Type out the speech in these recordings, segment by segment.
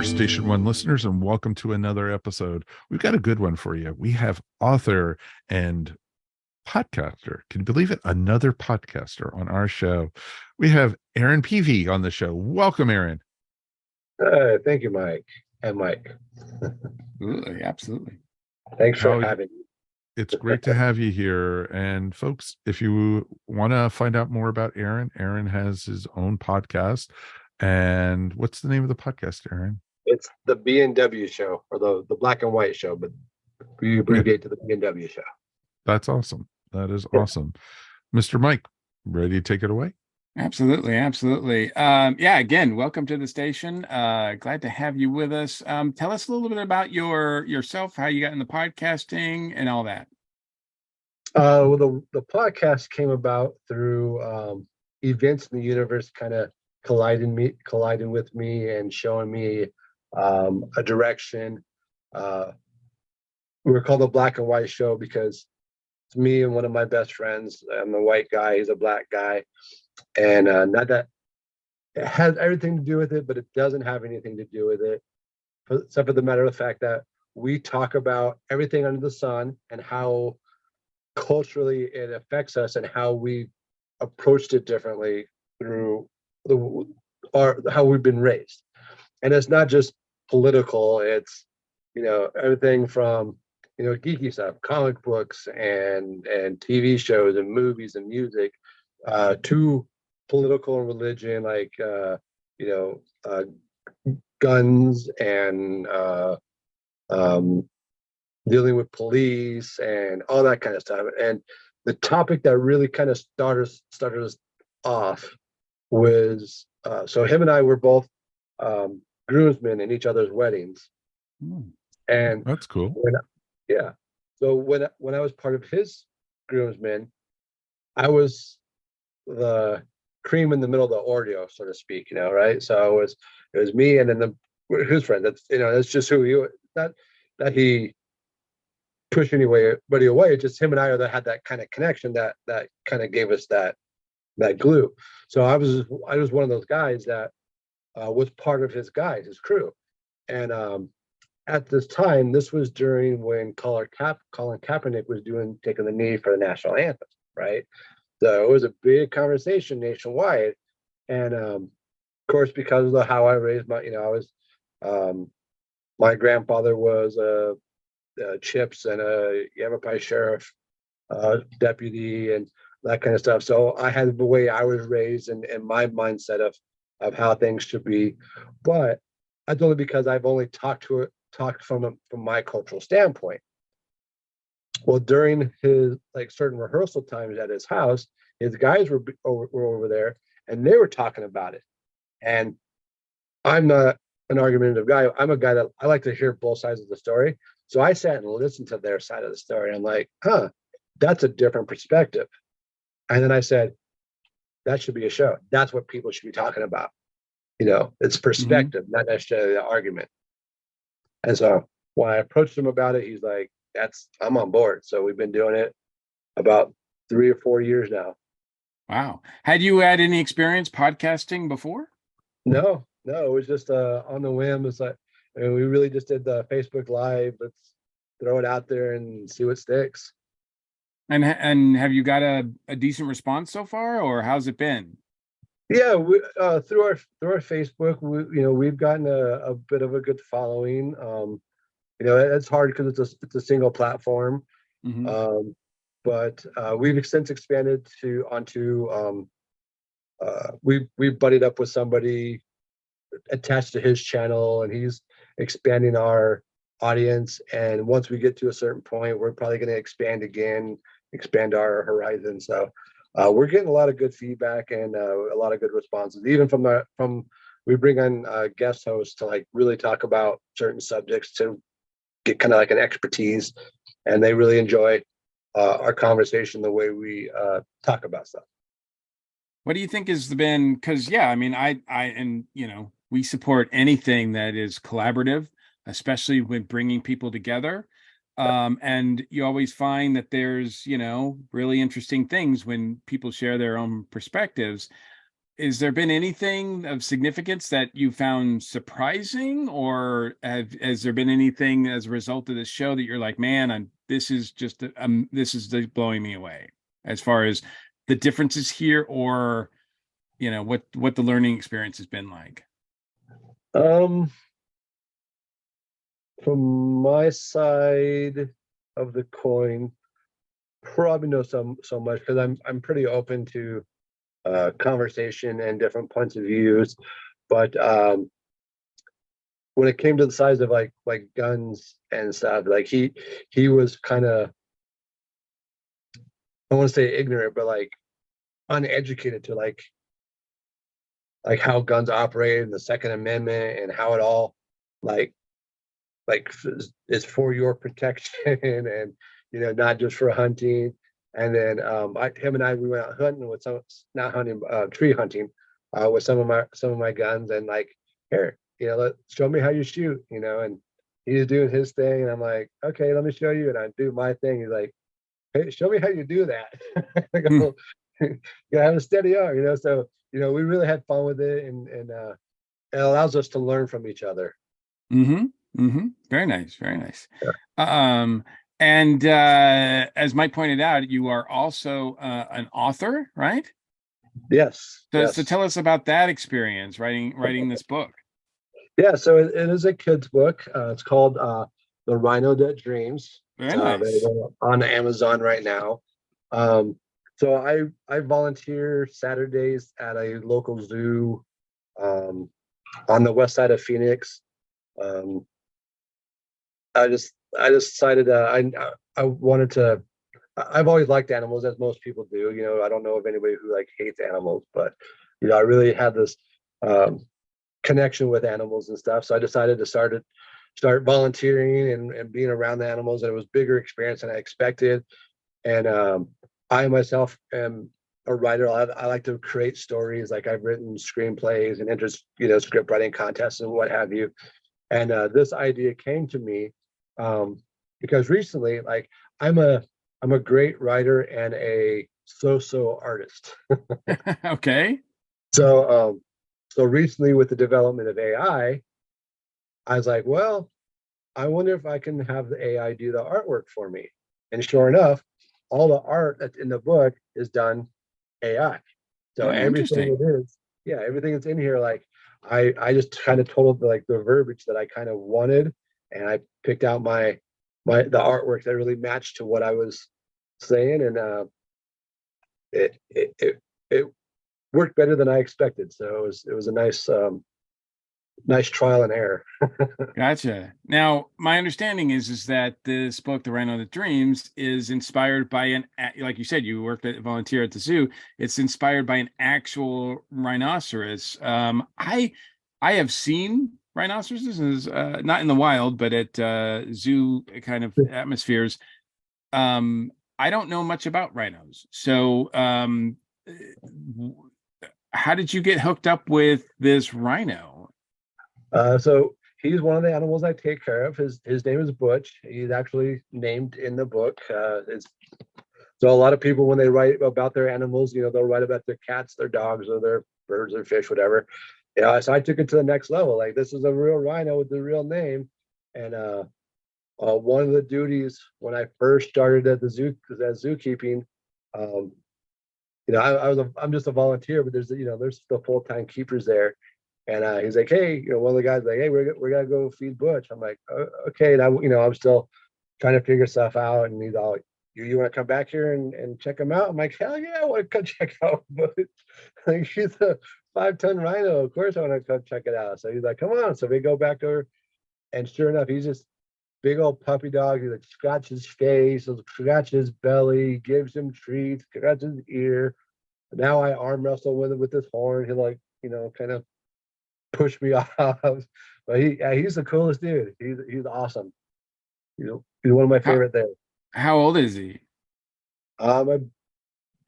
Station One listeners, and welcome to another episode. We've got a good one for you. We have author and podcaster. Can you believe it? Another podcaster on our show. We have Aaron Peve on the show. Welcome, Aaron. Thank you, Mike. And Mike. Absolutely. Thanks for having me. It's great to have you here. And folks, if you want to find out more about Aaron, Aaron has his own podcast. And what's the name of the podcast, Aaron? It's the B&W Show, or the black and white show, but we abbreviate to the B&W Show. That's awesome. That is awesome. Mr. Mike, ready to take it away? Absolutely. Again, welcome to the station. Glad to have you with us. Tell us a little bit about yourself, how you got into podcasting and all that. Well, the podcast came about through events in the universe kind of colliding with me and showing me a direction. We were called the Black and White Show because it's me and one of my best friends. I'm a white guy, he's a black guy. And not that it has everything to do with it, but it doesn't have anything to do with it, except for the matter of the fact that we talk about everything under the sun and how culturally it affects us and how we approached it differently through how we've been raised. And it's not just political, it's everything from geeky stuff, comic books and TV shows and movies and music, to political and religion, like guns and dealing with police and all that kind of stuff. And the topic that really kind of started us off was so him and I were both groomsmen in each other's weddings. And that's cool. So when I was part of his groomsmen, I was the cream in the middle of the Oreo, so to speak, right? So it was me and then his friend. That's just who he was. Not that he pushed anybody away. It's just him and I that had that kind of connection that kind of gave us that glue. So I was one of those guys that was part of his crew. And at this time, this was during when Colin Kaepernick was taking the knee for the national anthem, right? So it was a big conversation nationwide. And of course, because of how I raised my grandfather was a Chips and a Yavapai sheriff deputy and that kind of stuff. So I had the way I was raised and my mindset of how things should be. But that's only because I've only talked from my cultural standpoint. Well, during his certain rehearsal times at his house, his guys were over there and they were talking about it. And I'm not an argumentative guy. I'm a guy that I like to hear both sides of the story. So I sat and listened to their side of the story. And I'm like, that's a different perspective. And then I said, that should be a show. That's what people should be talking about. It's perspective, not necessarily the argument. And so when I approached him about it, he's like, I'm on board. So we've been doing it about 3 or 4 years now. Wow. Had you had any experience podcasting before? No, it was just on the whim. It's like, we really just did the Facebook Live. Let's throw it out there and see what sticks. And have you got a decent response so far, or how's it been? Yeah, through our Facebook, we've gotten a bit of a good following. It's hard because it's a single platform. Mm-hmm. But we've since expanded onto we buddied up with somebody attached to his channel, and he's expanding our audience. And once we get to a certain point, we're probably going to expand our horizon. So we're getting a lot of good feedback and a lot of good responses, even from we bring on guest hosts to really talk about certain subjects to get kind of like an expertise, and they really enjoy our conversation, the way we talk about stuff. What do you think has been, because we support anything that is collaborative, especially with bringing people together. And you always find that there's, really interesting things when people share their own perspectives. is there been anything of significance that you found surprising, or has there been anything as a result of this show that you're like, man, this is blowing me away as far as the differences here, or what the learning experience has been like? From my side of the coin, probably no so much, because I'm pretty open to conversation and different points of views. But when it came to the size of like guns and stuff, like he was kind of, I want to say ignorant, but like uneducated to like how guns operate and the Second Amendment and how it all like is for your protection and not just for hunting. And then him and I, we went out hunting with not hunting, tree hunting, with some of my guns, and like, here, show me how you shoot, and he's doing his thing, and I'm like, okay, let me show you, and I do my thing. He's like, hey, show me how you do that. I go, you gotta have a steady arm, so we really had fun with it, and it allows us to learn from each other. Very nice, very nice. Yeah. And as Mike pointed out, you are also an author, right? Yes. So, yes. so tell us about that experience writing this book. Yeah, so it is a kid's book. It's called The Rhino That Dreams. Very nice. Available on Amazon right now. So I volunteer Saturdays at a local zoo on the west side of Phoenix. I just decided I wanted to. I've always liked animals, as most people do. I don't know of anybody who like hates animals, but I really had this connection with animals and stuff. So I decided to start volunteering and being around the animals, and it was a bigger experience than I expected. And I myself am a writer. I like to create stories. Like, I've written screenplays and script writing contests and what have you. And this idea came to me because recently, like, I'm a great writer and a so-so artist. Okay. So recently, with the development of AI, I was like, well, I wonder if I can have the AI do the artwork for me. And sure enough, all the art that's in the book is done AI. So everything everything that's in here, like, I just kind of told the verbiage that I kind of wanted, and I picked out the artwork that really matched to what I was saying, and it worked better than I expected. So it was a nice trial and error. Gotcha. Now, my understanding is that this book, The Rhino That Dreams, is inspired by like you said, you worked at volunteer at the zoo. It's inspired by an actual rhinoceros. I have seen rhinoceroses, not in the wild, but at zoo kind of atmospheres. I don't know much about rhinos. So how did you get hooked up with this rhino? So he's one of the animals I take care of. His name is Butch. He's actually named in the book. So a lot of people, when they write about their animals, they'll write about their cats, their dogs, or their birds or fish, whatever. So I took it to the next level. Like, this is a real rhino with the real name. And one of the duties when I first started at the zoo, zookeeping, I'm just a volunteer, but there's the full-time keepers there. And he's like, hey, one of the guys like, hey, we're gonna go feed Butch. I'm like, okay. And I'm still trying to figure stuff out. And he's all like, you want to come back here and check him out? I'm like, hell yeah, I want to come check out Butch. Like, he's a 5-ton rhino. Of course I want to come check it out. So he's like, come on. So we go back over, and sure enough, he's just big old puppy dog. He like scratches his face, scratches his belly, gives him treats, scratches his ear. Now I arm wrestle with him with his horn. He like, kind of push me off. But he's the coolest dude. He's awesome. He's one of my favorite there. How old is he?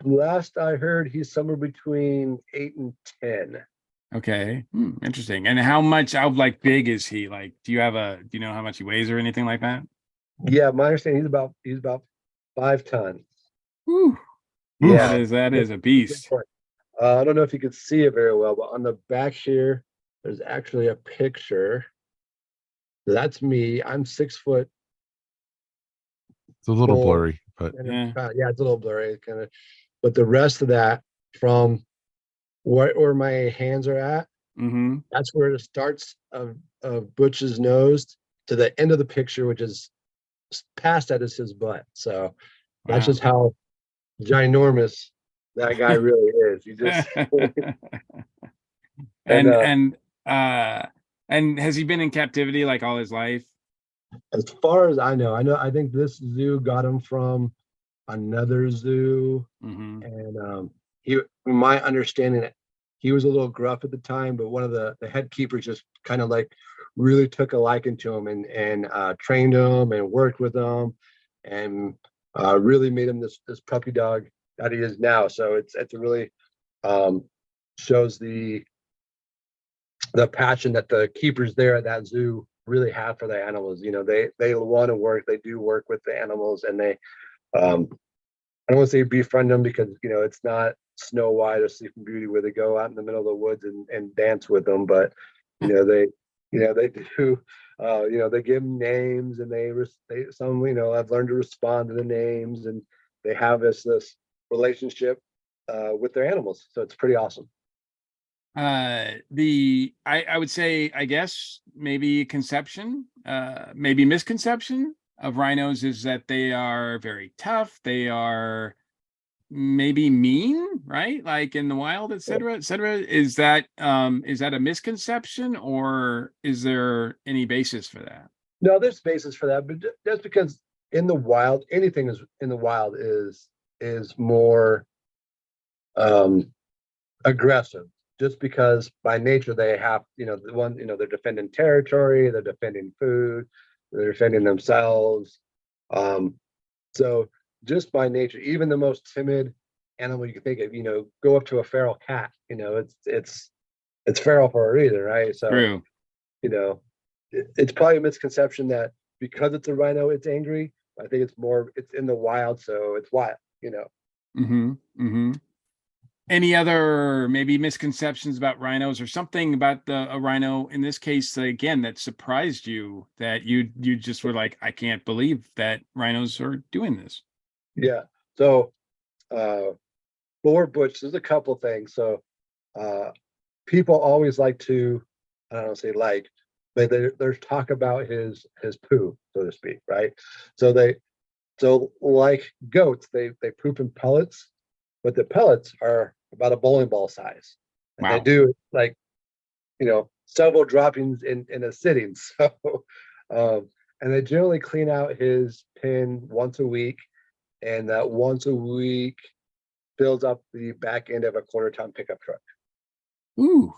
Last I heard, he's somewhere between 8 and 10. Okay. Interesting. And how big is he? Like, do you know how much he weighs or anything like that? Yeah, my understanding, he's about 5 tons. Whew. Yeah, that is a beast. I don't know if you could see it very well, but on the back here, there's actually a picture. That's me. I'm 6 foot. It's a little Four. blurry, but Yeah. Yeah, it's a little blurry, kind of. But the rest of that, from where my hands are at, Mm-hmm. that's where it starts of Butch's nose to the end of the picture, which is past that is his butt. So that's Wow. just how ginormous that guy really is. You just and and has he been in captivity like all his life? as far as I know, I think this zoo got him from another zoo, Mm-hmm. and he, from my understanding, he was a little gruff at the time, but one of the head keepers just kind of like really took a liking to him and trained him and worked with him and really made him this puppy dog that he is now. So it's really shows the passion that the keepers there at that zoo really have for the animals. You know, they want to work, they do work with the animals, and they I don't want to say befriend them because it's not Snow White or Sleeping Beauty where they go out in the middle of the woods and dance with them, but they they do they give them names, and they some I've learned to respond to the names, and they have this relationship with their animals, so it's pretty awesome. I would say, I guess maybe conception, maybe misconception of rhinos is that they are very tough. They are maybe mean, right? Like in the wild, et cetera, et cetera. Is that a misconception, or is there any basis for that? No, there's basis for that, but that's because in the wild, anything is in the wild is more aggressive, just because by nature they have, they're defending territory, they're defending food, they're defending themselves. So just by nature, even the most timid animal you can think of, go up to a feral cat, it's feral for a reason, right? So, True. it's probably a misconception that because it's a rhino, it's angry. I think it's in the wild, so it's wild, Mm-hmm. Mm-hmm. Any other maybe misconceptions about rhinos, or something about a rhino in this case, again, that surprised you, that you just were like, I can't believe that rhinos are doing this? Yeah. So for Butch, there's a couple things. So people always like to, I don't say like, but there's talk about his poo, so to speak, right? So like goats, they poop in pellets, but the pellets are about a bowling ball size, and they Wow. do like several droppings in a sitting. So and they generally clean out his pen once a week, and that once a week fills up the back end of a quarter-ton pickup truck. Ooh.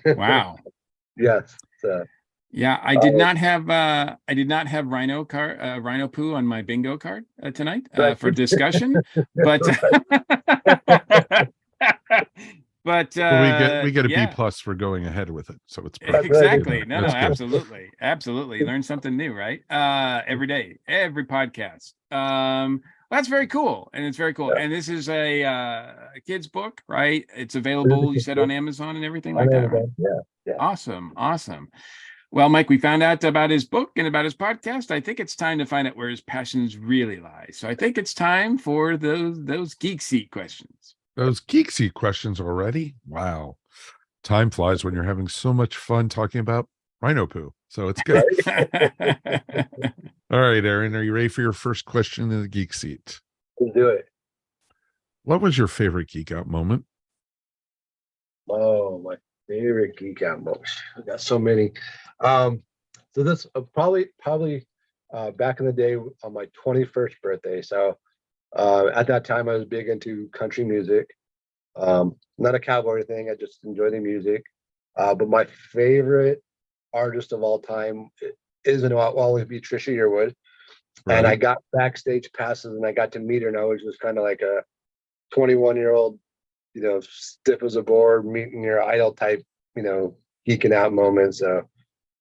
Wow. Yes. So, Yeah, I did not have rhino poo on my bingo card tonight right. for discussion, but but well, we get a B yeah, plus for going ahead with it, so it's perfect. exactly. No, That's good. absolutely. Learn something new, right? Every day, every podcast. That's very cool, and it's very cool. Yeah. And this is a kid's book, right? It's available, you said, on Amazon and everything like that, right? Yeah. Awesome. Well, Mike, we found out about his book and about his podcast. I think it's time to find out where his passions really lie. So I think it's time for those Geek Seat questions. Those Geek Seat questions already? Wow. Time flies when you're having so much fun talking about rhino poo. So it's good. All right, Aaron, are you ready for your first question in the Geek Seat? Let's do it. What was your favorite geek out moment? Oh, my favorite geek out moments. I got so many. So this probably back in the day on my 21st birthday. So at that time I was big into country music. Not a cowboy thing. I just enjoy the music. But my favorite artist of all time is and will always be Trisha Yearwood. Right. And I got backstage passes, and I got to meet her, and I was just kind of like a 21-year-old, stiff as a board, meeting your idol type, geeking out moment. So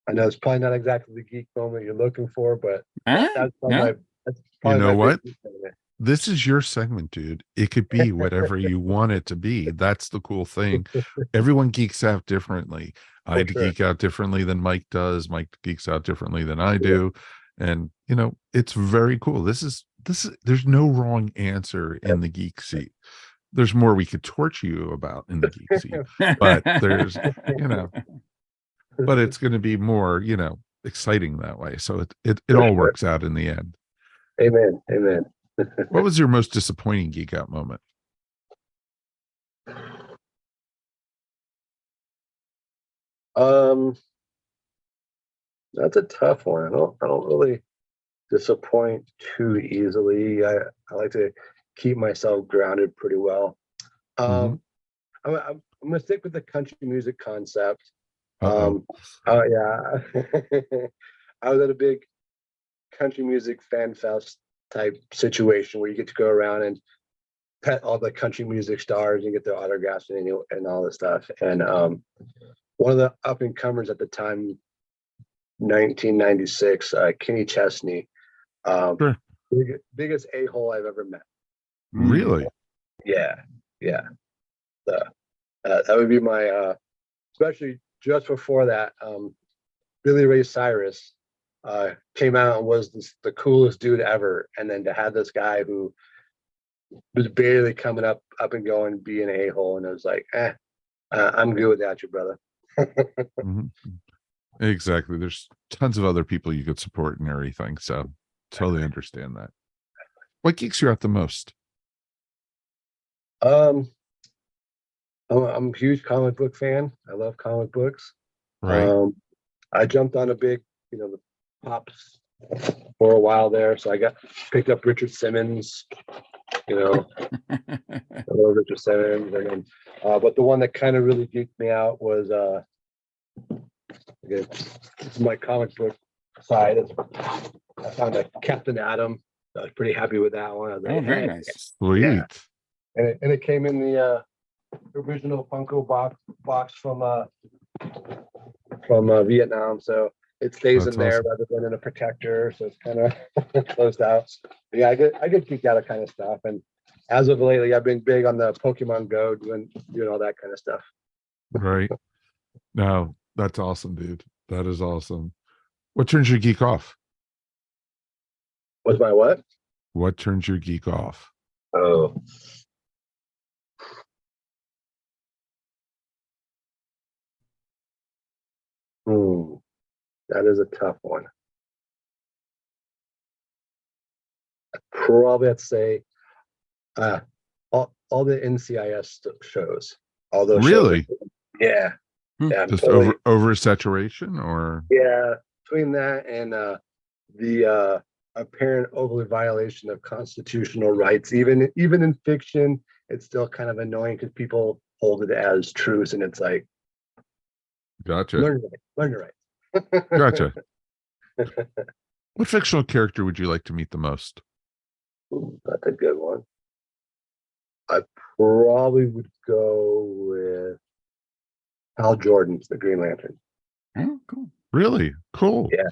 I know it's probably not exactly the geek moment you're looking for, but Huh? that's No? that's You probably know my what? big geek moment. this is your segment, dude. It could be whatever you want it to be. That's the cool thing. Everyone geeks out differently. I For sure. geek out differently than Mike does. Mike geeks out differently than I Yeah. do. And it's very cool. This is there's no wrong answer in the Geek Seat. There's more we could torture you about in the Geek Seat, but there's but it's going to be more, exciting that way. So it For all sure. works out in the end. Amen. Amen. What was your most disappointing geek out moment? Um, that's a tough one. I don't really disappoint too easily. I like to keep myself grounded pretty well. Mhm. I'm gonna stick with the country music concept. Uh-oh. Oh yeah. I was at a big country music fan fest type situation where you get to go around and pet all the country music stars and get their autographs and all this stuff. And one of the up and comers at the time, 1996, Kenny Chesney, Sure. biggest a-hole I've ever met. Really? Yeah, yeah. So, that would be my especially just before that, Billy Ray Cyrus came out and was the coolest dude ever, and then to have this guy who was barely coming up and going be an a-hole, and it was like, I'm good without you, brother. Mhm. Exactly. There's tons of other people you could support and everything. So totally understand that. What geeks you out the most? um I'm a huge comic book fan. I love comic books. Right. um I jumped on a big, the pops for a while there, so I picked up Richard Simmons. I love Richard Simmons, and then but the one that kind of really geeked me out was again, this is my comic book side. I found a Captain Atom. I was pretty happy with that one. I was like, Oh, very hey, nice. Sweet. yeah. And it came in the original Funko box from Vietnam, so it stays That's in there awesome. rather than in a protector, so it's kind of closed out. But yeah, I get geeked out of kind of stuff, and as of lately, I've been big on the Pokemon Go, doing all that kind of stuff. Right. No, that's awesome, dude. That is awesome. What turns your geek off? Was my what? What turns your geek off? Oh, that is a tough one. Probably I'd say all the NCIS shows, all those shows. Really? Yeah, Hmm. yeah, I'm Just totally. oversaturation or Yeah, between that and the apparent overly violation of constitutional rights, even in fiction, it's still kind of annoying because people hold it as truth, and it's like, gotcha. learn your rights. Gotcha. What fictional character would you like to meet the most? Ooh, that's a good one. I probably would go with Hal Jordan, the Green Lantern. Oh, cool. Really? Cool. Yeah,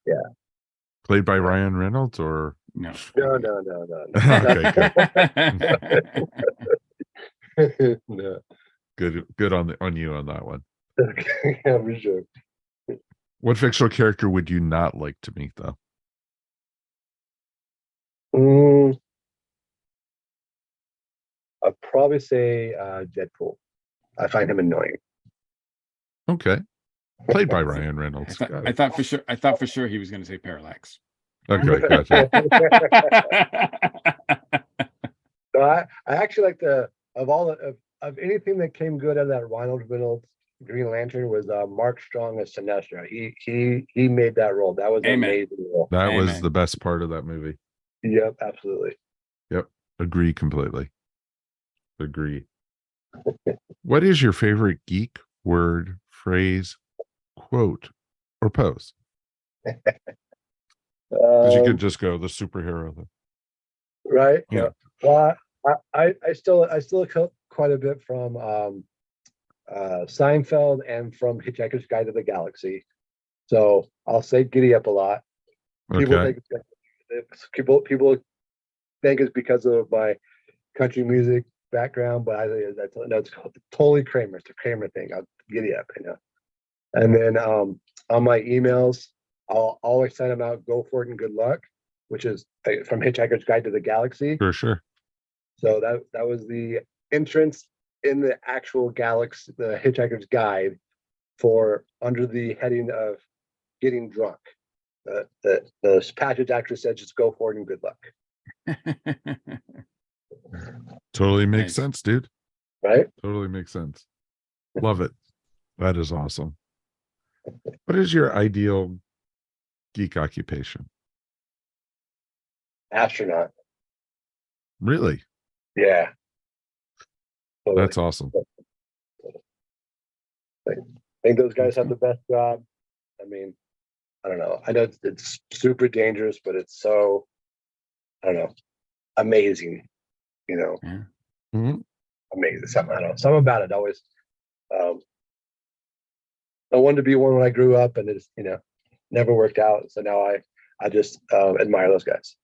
yeah. Played by Ryan Reynolds or No. No. okay, good. No. Good on you on that one. Yeah, for sure. What fictional character would you not like to meet though? I'd probably say Deadpool. I find him annoying. Okay. Played by Ryan Reynolds. I thought for sure he was going to say Parallax. Okay, gotcha. So I actually like of anything that came good out of that Ronald Reynolds Green Lantern was Mark Strong as Sinestro. He made that role. That was an Amen. amazing role. That was Amen. the best part of that movie. Yep, absolutely. Yep. Agree completely. Agree. What is your favorite geek word, phrase, quote, or pose? Because you could just go the superhero. Right. Yeah. Well, I still quite a bit from Seinfeld and from Hitchhiker's Guide to the Galaxy. So I'll say giddy up a lot. People Okay. think people think it's because of my country music background, but that's totally Kramer. It's a Kramer thing. I'll giddy up, you know. And then on my emails, I'll always send them out, go for it and good luck, which is from Hitchhiker's Guide to the Galaxy. For sure. So that was the entrance in the actual Galaxy, the Hitchhiker's Guide, for under the heading of getting drunk. The passage actually said, just go for it and good luck. Totally makes Nice. sense, dude. Right? Totally makes sense. Love it. That is awesome. What is your ideal geek occupation? Astronaut. Really? Yeah. Totally. That's awesome. I think those guys have the best job. I mean, I don't know. I know it's super dangerous, but it's so, I don't know, amazing. You know, Yeah. Mhm. amazing. Something, I don't know. Something about it always. I wanted to be one when I grew up, and it's, you know, never worked out. So now I just admire those guys.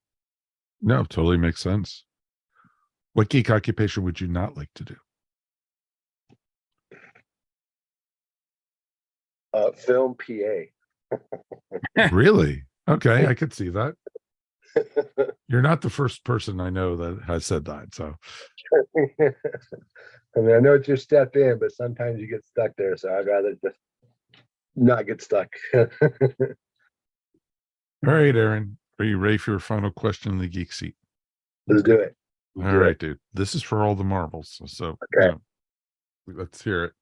No, totally makes sense. What geek occupation would you not like to do? Film PA. Really? Okay, I could see that. You're not the first person I know that has said that. So, I mean, I know it's your step in, but sometimes you get stuck there. So I'd rather just not get stuck. all right, Aaron, are you ready for your final question in the Geek Seat? Let's do it. All right, dude. This is for all the marbles. So, Okay. you know, let's hear it.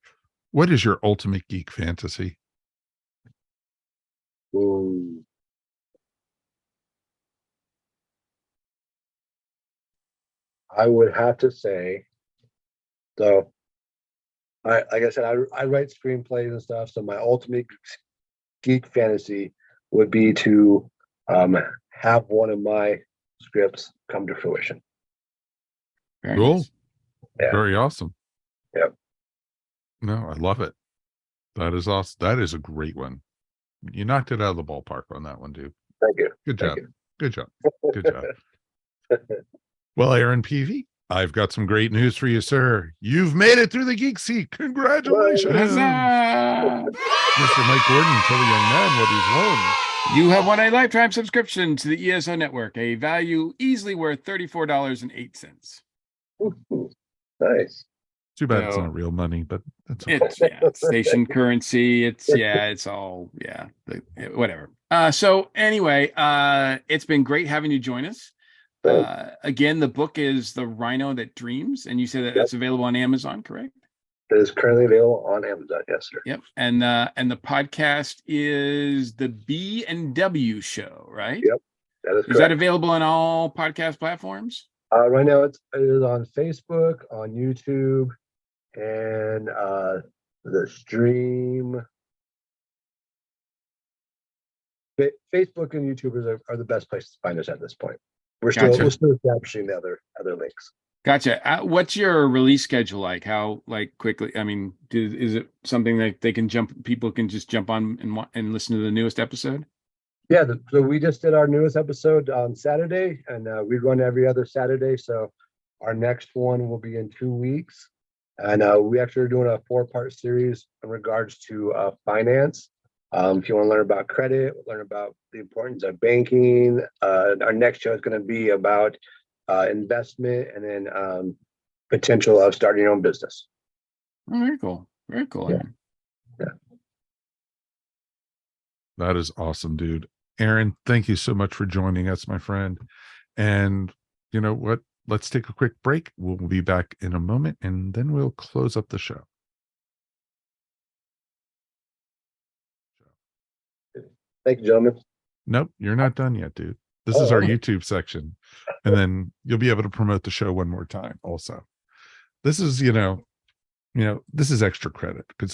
What is your ultimate geek fantasy? Ooh. I would have to say, so like I said, I write screenplays and stuff. So my ultimate geek fantasy would be to have one of my scripts come to fruition. Very Cool. nice. Yeah. Very awesome. Yep. No, I love it. That is awesome. That is a great one. You knocked it out of the ballpark on that one, dude. Thank you. Good Thank job. you. Good job. Good job. Well, Aaron Peavy, I've got some great news for you, sir. You've made it through the Geek Seat. Congratulations. Huzzah! Mr. Mike Gordon, tell the young man what he's won. You have won a lifetime subscription to the ESO Network, a value easily worth $34.08. Ooh, nice. Too bad it's So- not real money, but that's okay. It's station currency. It's all whatever. So anyway, it's been great having you join us. Again, the book is The Rhino That Dreams, and you said that that's available on Amazon, correct? It is currently available on Amazon. Yes, sir. Yep. And the podcast is the B&W Show, right? Yep, that is Is correct. that available on all podcast platforms? Right now it is on Facebook, on YouTube, and the stream. Facebook and YouTube are the best places to find us at this point. We're Gotcha. still establishing the other links. Gotcha. What's your release schedule like? How quickly? I mean, is it something that people can just jump on and listen to the newest episode? Yeah, so we just did our newest episode on Saturday, and we run every other Saturday. So our next one will be in 2 weeks, and we actually are doing a 4-part series in regards to finance. If you want to learn about credit, learn about the importance of banking, our next show is going to be about investment, and then potential of starting your own business. Oh, very cool. Very cool. Yeah. That is awesome, dude. Aaron, thank you so much for joining us, my friend. And you know what? Let's take a quick break. We'll be back in a moment, and then we'll close up the show. Thank you, gentlemen. Nope, you're not done yet, dude. This is our okay. YouTube section. And then you'll be able to promote the show one more time also. This is, this is extra credit because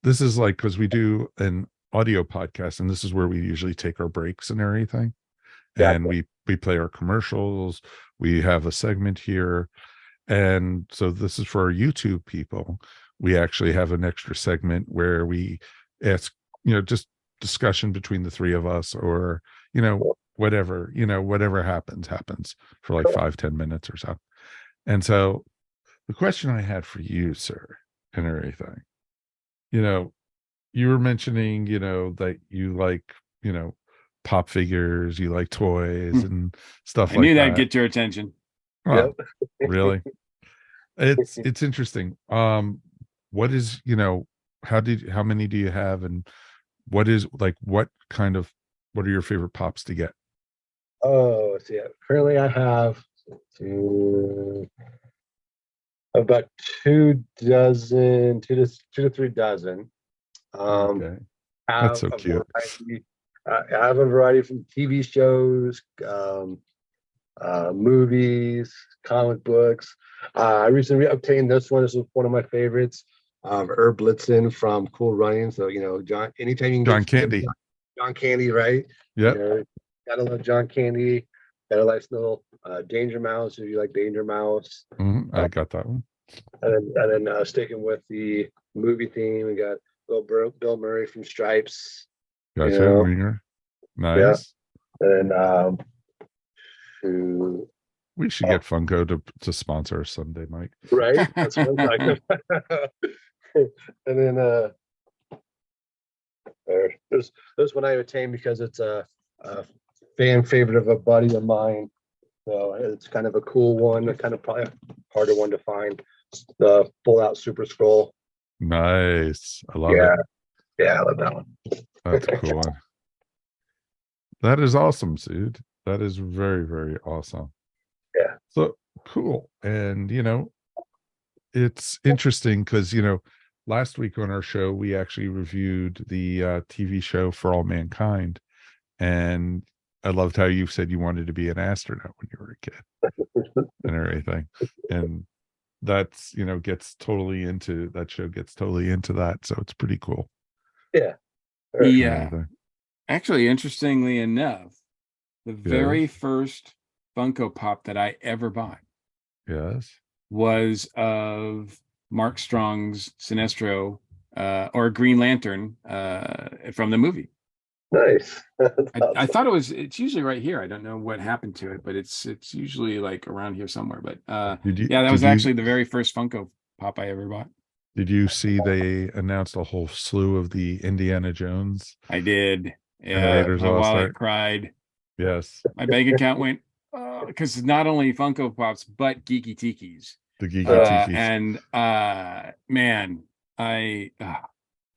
this is like, because we do an audio podcast, and this is where we usually take our breaks and everything. And we play our commercials. We have a segment here. And so this is for our YouTube people. We actually have an extra segment where we ask, just discussion between the three of us, or, whatever, whatever happens for like 5-10 minutes or so. And so the question I had for you, sir, and everything, you were mentioning, that you like, pop figures, you like toys and stuff I like knew that. that'd get your attention. Oh, really? It's interesting. What is, how many do you have, and what is like, what are your favorite pops to get? Oh, so yeah. Currently, I have about 2 to 3 dozen. Okay. That's so cute. I have a variety from TV shows, movies, comic books. I recently obtained this one. This was one of my favorites. Herb Blitzen from Cool Runnings. So John. Anytime you can John get Candy. John Candy, right? Yep. Gotta love John Candy. Got a nice little Danger Mouse if you like Danger Mouse. I got that one. And then sticking with the movie theme, we got Bill Murray from Stripes. Gotcha. Winger. Nice. And we should get Funko to sponsor us someday, Mike. Right. That's what I'm talking about. And then there's one I obtained because it's a fan favorite of a buddy of mine. So it's kind of a cool one, kind of probably a harder one to find. The full out Super Scroll. Nice. I love it. Yeah, I love that one. That's a cool one. That is awesome, dude. That is very, very awesome. Yeah. So cool. And it's interesting because last week on our show we actually reviewed the TV show For All Mankind, and I loved how you said you wanted to be an astronaut when you were a kid and everything. And that's gets totally into that show, gets totally into that. So it's pretty cool. Yeah. Yeah. Actually, interestingly enough, the very first Funko Pop that I ever bought was of Mark Strong's Sinestro or Green Lantern from the movie. Nice. I thought it's usually right here. I don't know what happened to it, but it's usually like around here somewhere. But that was actually the very first Funko Pop I ever bought. Did you see they announced a whole slew of the Indiana Jones? I did. Yeah, my wallet cried. Yes. My bank account went because not only Funko Pops but Geeky Tikis. The Geeky Tikis. And man,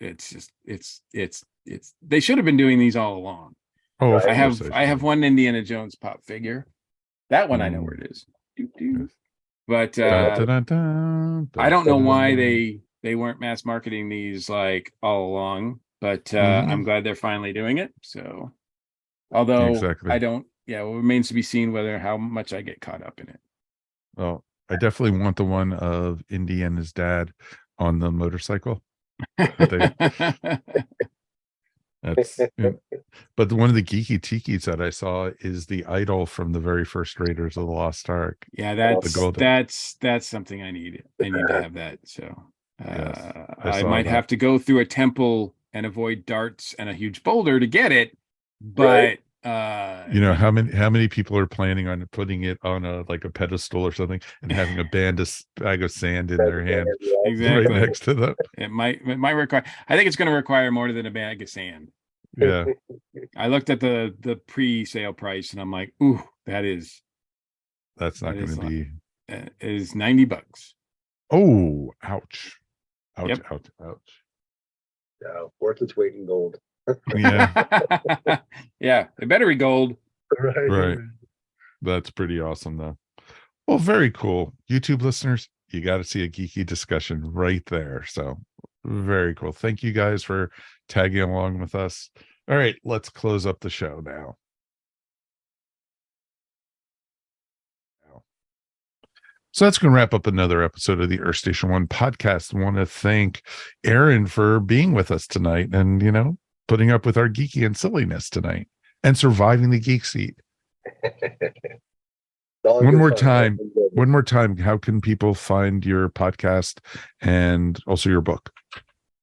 it's they should have been doing these all along. Oh, I have one Indiana Jones pop figure. That one I know where it is. But I don't know why they weren't mass marketing these like all along. But I'm glad they're finally doing it. So, although I don't, it remains to be seen how much I get caught up in it. Well, I definitely want the one of Indiana's dad on the motorcycle. That's but one of the Geeky Tikis that I saw is the idol from the very first Raiders of the Lost Ark. Yeah, that's something I need. I need to have that. So I might have to go through a temple and avoid darts and a huge boulder to get it. But how many people are planning on putting it on a pedestal or something and having a bag of sand in their hand right next to them? It might require. I think it's going to require more than a bag of sand. Yeah. I looked at the pre-sale price and I'm like, ooh, that's not going to be. It is $90. Oh, ouch. Ouch, Yep. ouch. Yeah, worth its weight in gold. Yeah. Yeah, it better be gold. Right. That's pretty awesome, though. Well, very cool. YouTube listeners, you got to see a geeky discussion right there. So very cool. Thank you guys for tagging along with us. All right, let's close up the show now. So that's going to wrap up another episode of the Earth Station One podcast. I want to thank Aaron for being with us tonight and, putting up with our geeky and silliness tonight and surviving the Geek Seat. One more time, how can people find your podcast and also your book?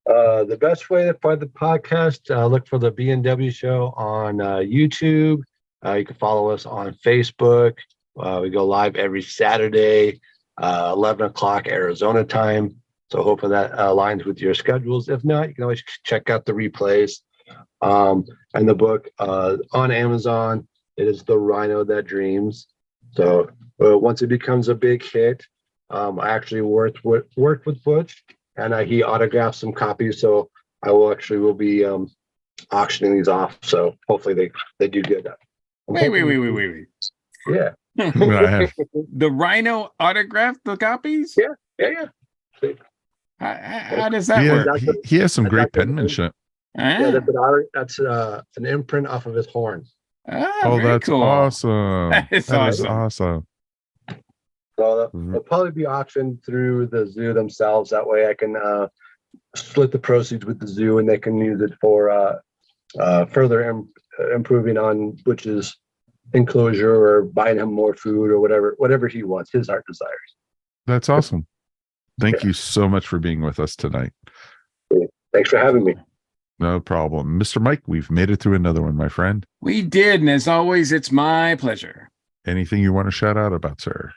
The best way to find the podcast, look for the B&W Show on YouTube. You can follow us on Facebook. We go live every Saturday, 11 o'clock Arizona time. So hopefully that aligns with your schedules. If not, you can always check out the replays. And the book on Amazon, it is The Rhino That Dreams. So once it becomes a big hit, I actually worked with Butch, and he autographed some copies. So I will be auctioning these off. So hopefully they do good. Wait. Yeah. The Rhino autographed the copies? Yeah. How does that work? He has some great penmanship. Yeah, that's an imprint off of his horn. Oh, that's cool. Awesome. That is awesome. So they'll probably be auctioned through the zoo themselves. That way I can split the proceeds with the zoo, and they can use it for further improving on Butch's enclosure, or buying him more food, or whatever he wants, his heart desires. That's awesome. Thank you so much for being with us tonight. Thanks for having me. No problem. Mr. Mike, we've made it through another one, my friend. We did, and as always, it's my pleasure. Anything you want to shout out about, sir?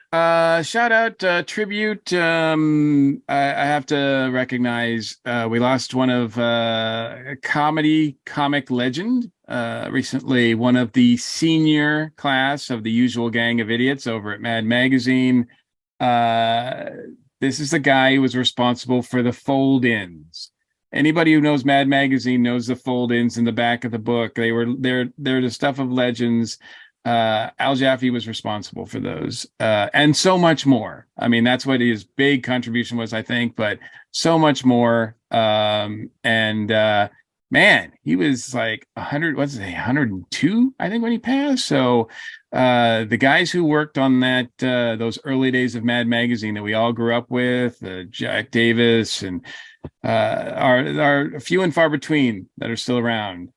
Shout out, tribute. I have to recognize we lost one of comic legend recently, one of the senior class of the usual gang of idiots over at Mad Magazine. This is the guy who was responsible for the fold-ins. Anybody who knows Mad Magazine knows the fold-ins in the back of the book. They're the stuff of legends. Al Jaffe was responsible for those, and so much more. I mean, that's what his big contribution was, I think, but so much more. Man, he was like 102, I think, when he passed. So the guys who worked on that, those early days of Mad Magazine that we all grew up with, Jack Davis, and are few and far between that are still around.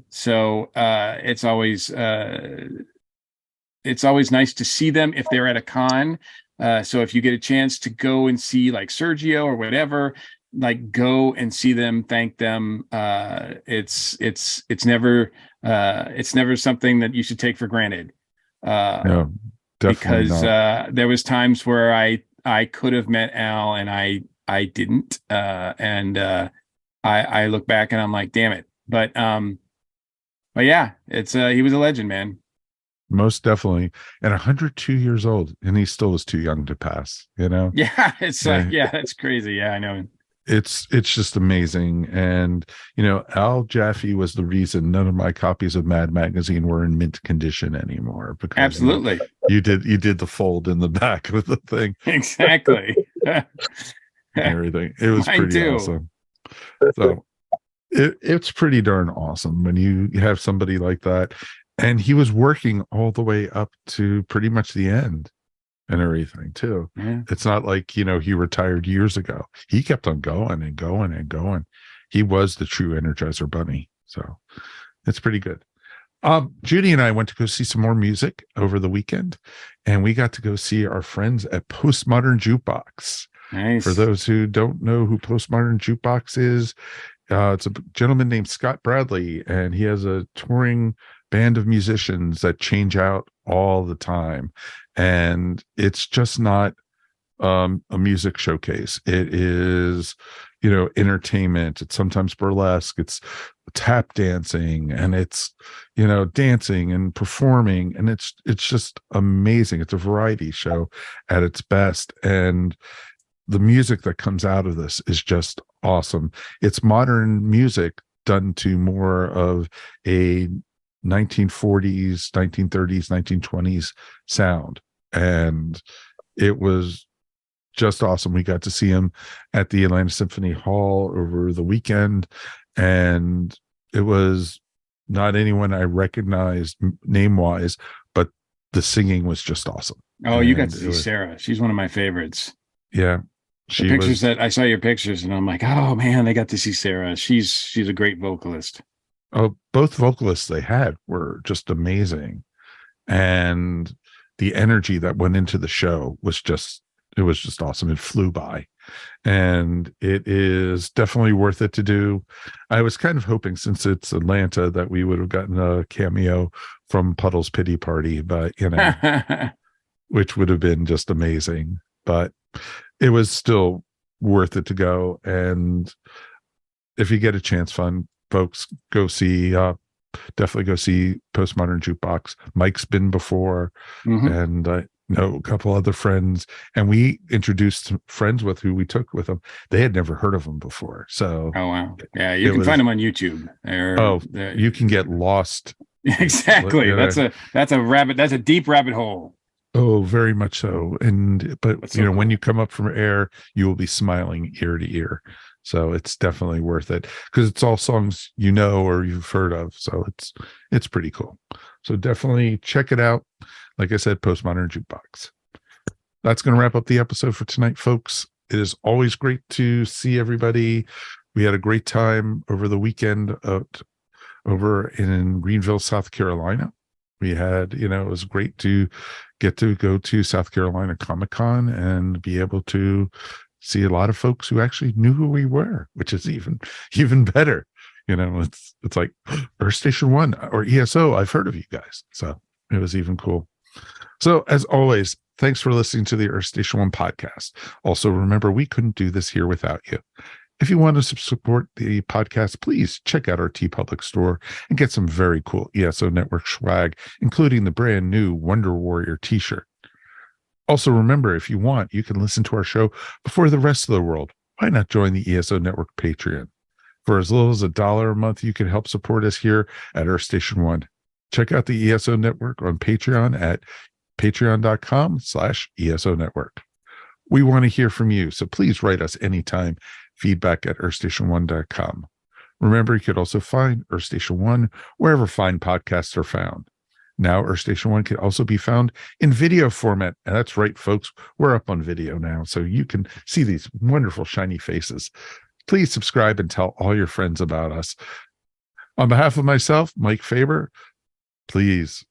So it's always nice to see them if they're at a con. So if you get a chance to go and see like Sergio or whatever, like go and see them, thank them. It's never something that you should take for granted. No, definitely because not. there was times where I could have met Al and I didn't. I look back and I'm like, damn it. But yeah, it's he was a legend, man. Most definitely. And 102 years old, and he still was too young to pass, you know? Yeah, it's that's crazy. Yeah, I know. It's just amazing. And Al Jaffe was the reason none of my copies of Mad Magazine were in mint condition anymore, because absolutely you did the fold in the back of the thing. Exactly. Everything. It was pretty awesome. So it's pretty darn awesome when you have somebody like that. And he was working all the way up to pretty much the end and everything too. Yeah. It's not like, he retired years ago. He kept on going and going and going. He was the true Energizer Bunny. So it's pretty good. Judy and I went to go see some more music over the weekend, and we got to go see our friends at Postmodern Jukebox. Nice. For those who don't know who Postmodern Jukebox is, it's a gentleman named Scott Bradley, and he has a touring band of musicians that change out all the time. And it's just not a music showcase. It is, entertainment. It's sometimes burlesque. It's tap dancing, and it's, dancing and performing. And it's just amazing. It's a variety show at its best. And the music that comes out of this is just awesome. It's modern music done to more of a 1940s, 1930s, 1920s sound. And it was just awesome. We got to see him at the Atlanta Symphony Hall over the weekend, and it was not anyone I recognized name-wise, but the singing was just awesome. Oh, you got to see Sarah. She's one of my favorites. Yeah. The pictures that I saw your pictures, and I'm like, oh man, they got to see Sarah. She's a great vocalist. Oh, both vocalists they had were just amazing. And the energy that went into the show was just awesome. It flew by. and it is definitely worth it to do. I was kind of hoping, since it's Atlanta, that we would have gotten a cameo from Puddle's Pity Party, but which would have been just amazing. But it was still worth it to go. And if you get a chance, folks, go see, definitely go see Postmodern Jukebox. Mike's been before, and I know a couple other friends, and we introduced some friends with who we took with them. They had never heard of them before. So, oh wow, yeah, you can find them on YouTube. You can get lost. Exactly. That's a deep rabbit hole. Oh, very much so. But That's so cool. when you come up from air, you will be smiling ear to ear. So it's definitely worth it, because it's all songs or you've heard of. So it's pretty cool. So definitely check it out. Like I said, Postmodern Jukebox. That's going to wrap up the episode for tonight, folks. It is always great to see everybody. We had a great time over the weekend over in Greenville, South Carolina. We had, it was great to get to go to South Carolina Comic-Con and be able to see a lot of folks who actually knew who we were, which is even better. It's like Earth Station 1 or ESO. I've heard of you guys. So it was even cool. So as always, thanks for listening to the Earth Station 1 podcast. Also, remember, we couldn't do this here without you. If you want to support the podcast, please check out our Tee-Public store and get some very cool ESO Network swag, including the brand new Wonder Warrior t-shirt. Also, remember, if you want, you can listen to our show before the rest of the world. Why not join the ESO Network Patreon? For as little as $1 a month, you can help support us here at Earth Station 1. Check out the ESO Network on Patreon at patreon.com/ESO Network. We want to hear from you, so please write us anytime. Feedback at earthstation1.com. Remember, you could also find Earth Station 1 wherever fine podcasts are found. Now, Earth Station 1 can also be found in video format. And that's right, folks. We're up on video now, so you can see these wonderful, shiny faces. Please subscribe and tell all your friends about us. On behalf of myself, Mike Faber, please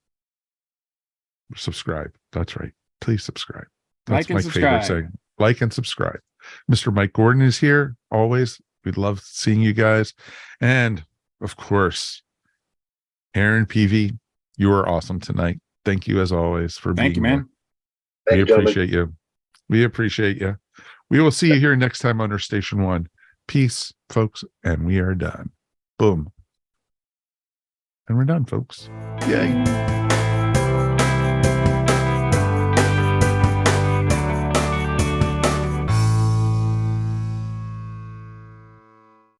subscribe. That's right. Please subscribe. That's Mike Faber saying, like and subscribe. Mr. Mike Gordon is here always. We'd love seeing you guys. And of course, Aaron Peve, you are awesome tonight. Thank you as always for being here. Man. We appreciate you. We appreciate you. We will see you here next time on Earth Station 1. Peace, folks, and we are done. Boom. And we're done, folks. Yay.